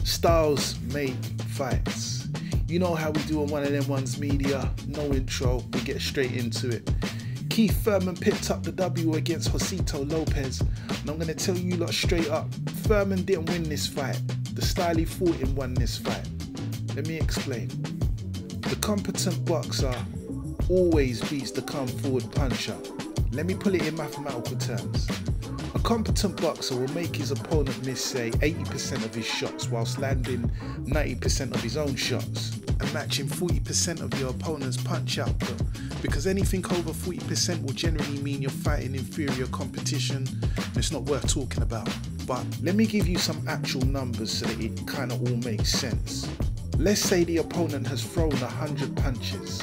Styles make fights. You know how we do on One of Them Ones Media. No intro, we get straight into it. Keith Thurman picked up the W against Josesito Lopez, and I'm going to tell you lot straight up, Thurman didn't win this fight. The style he fought in won this fight. Let me explain. The competent boxer always beats the come forward puncher. Let me put it in mathematical terms. A competent boxer will make his opponent miss, say, 80% of his shots whilst landing 90% of his own shots and matching 40% of your opponent's punch output, because anything over 40% will generally mean you're fighting inferior competition and it's not worth talking about. But let me give you some actual numbers so that it kind of all makes sense. Let's say the opponent has thrown 100 punches.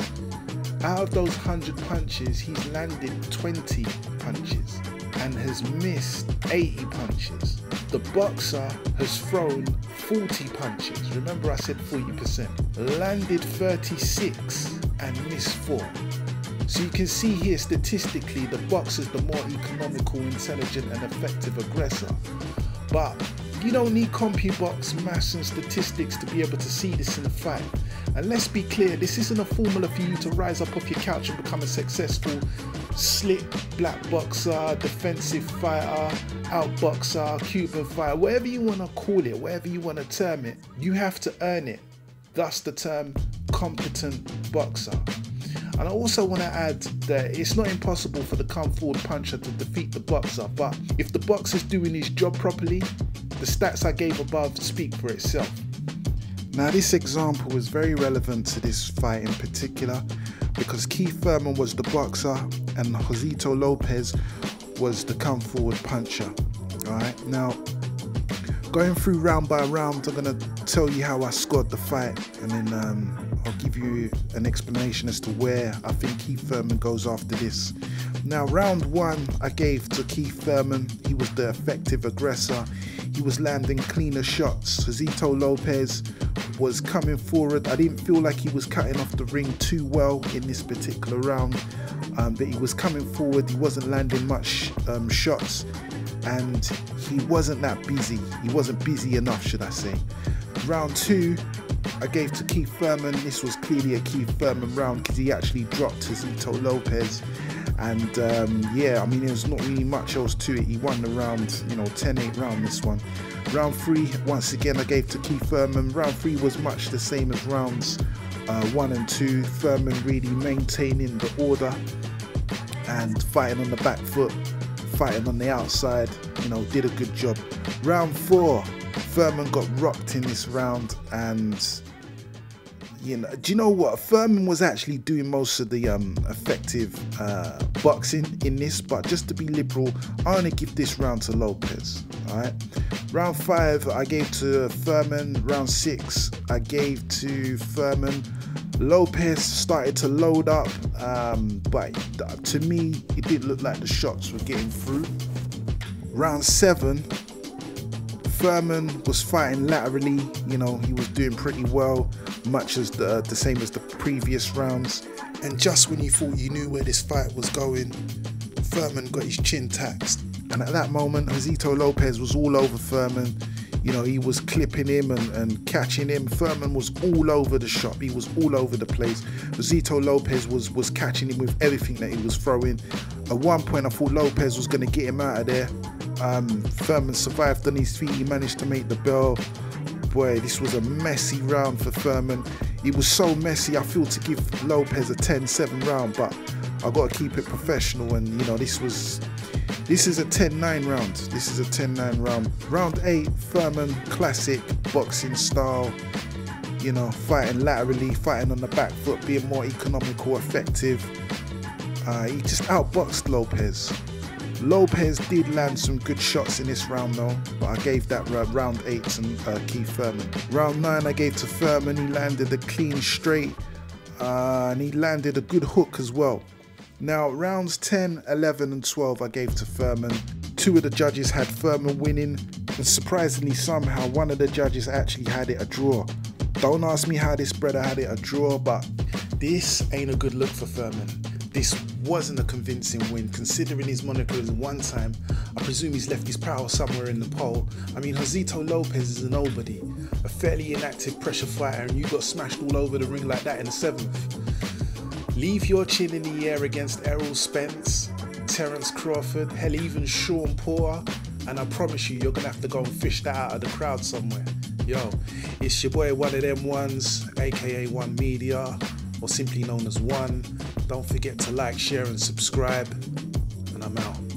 Out of those 100 punches, he's landed 20 punches and has missed 80 punches. The boxer has thrown 40 punches. Remember I said 40%. Landed 36 and missed 4. So you can see here statistically the boxer's the more economical, intelligent and effective aggressor. But you don't need CompuBox maths and statistics to be able to see this in a fight. And let's be clear, this isn't a formula for you to rise up off your couch and become a successful, slick black boxer, defensive fighter, outboxer, Cuban fighter, whatever you want to call it, whatever you want to term it. You have to earn it. Thus the term competent boxer. And I also want to add that it's not impossible for the come forward puncher to defeat the boxer, but if the boxer's doing his job properly, the stats I gave above speak for itself. Now this example is very relevant to this fight in particular because Keith Thurman was the boxer and Josesito Lopez was the come forward puncher. Alright, now going through round by round, I'm going to tell you how I scored the fight, and then I'll give you an explanation as to where I think Keith Thurman goes after this. Now round 1 I gave to Keith Thurman. He was the effective aggressor. He was landing cleaner shots. Josesito Lopez was coming forward. I didn't feel like he was cutting off the ring too well in this particular round, but he was coming forward. He wasn't landing much shots, and he wasn't that busy. He wasn't busy enough, should I say. Round 2 I gave to Keith Thurman. This was clearly a Keith Thurman round because he actually dropped Josesito Lopez. And yeah, I mean, there's not really much else to it. He won the round, you know, 10-8 round this one. Round 3, once again, I gave to Keith Thurman. Round 3 was much the same as rounds 1 and 2. Thurman really maintaining the order and fighting on the back foot, fighting on the outside, you know, did a good job. Round 4, Thurman got rocked in this round, and you know, do you know what? Thurman was actually doing most of the effective boxing in this, but just to be liberal, I'm going to give this round to Lopez. Alright. Round 5 I gave to Thurman. Round 6 I gave to Thurman. Lopez started to load up, but to me it didn't look like the shots were getting through. Round 7 Thurman was fighting laterally, you know, he was doing pretty well, much as the same as the previous rounds. And just when you thought you knew where this fight was going, Thurman got his chin taxed. And at that moment, Josesito Lopez was all over Thurman. You know, he was clipping him and catching him. Thurman was all over the shop. He was all over the place. Josesito Lopez was catching him with everything that he was throwing. At one point, I thought Lopez was going to get him out of there. Thurman survived on his feet. He managed to make the bell. Boy, this was a messy round for Thurman. It was so messy, I feel to give Lopez a 10-7 round, but I got to keep it professional. And you know, this is a 10-9 round. This is a 10-9 round. Round 8, Thurman, classic boxing style. You know, fighting laterally, fighting on the back foot, being more economical, effective. He just outboxed Lopez. Lopez did land some good shots in this round though, but I gave that round 8 to Keith Thurman. Round 9 I gave to Thurman. He landed a clean straight, and he landed a good hook as well. Now rounds 10, 11 and 12 I gave to Thurman. 2 of the judges had Thurman winning, and surprisingly somehow one of the judges actually had it a draw. Don't ask me how this brother had it a draw, but this ain't a good look for Thurman. This wasn't a convincing win, considering his moniker is one time. I presume he's left his power somewhere in the pole. I mean, Josesito Lopez is a nobody, a fairly inactive pressure fighter, and you got smashed all over the ring like that in the 7th. Leave your chin in the air against Errol Spence, Terence Crawford, hell, even Sean Porter, and I promise you, you're gonna have to go and fish that out of the crowd somewhere. Yo, it's your boy, One of Them Ones, aka One Media, or simply known as One. Don't forget to like, share, and subscribe, and I'm out.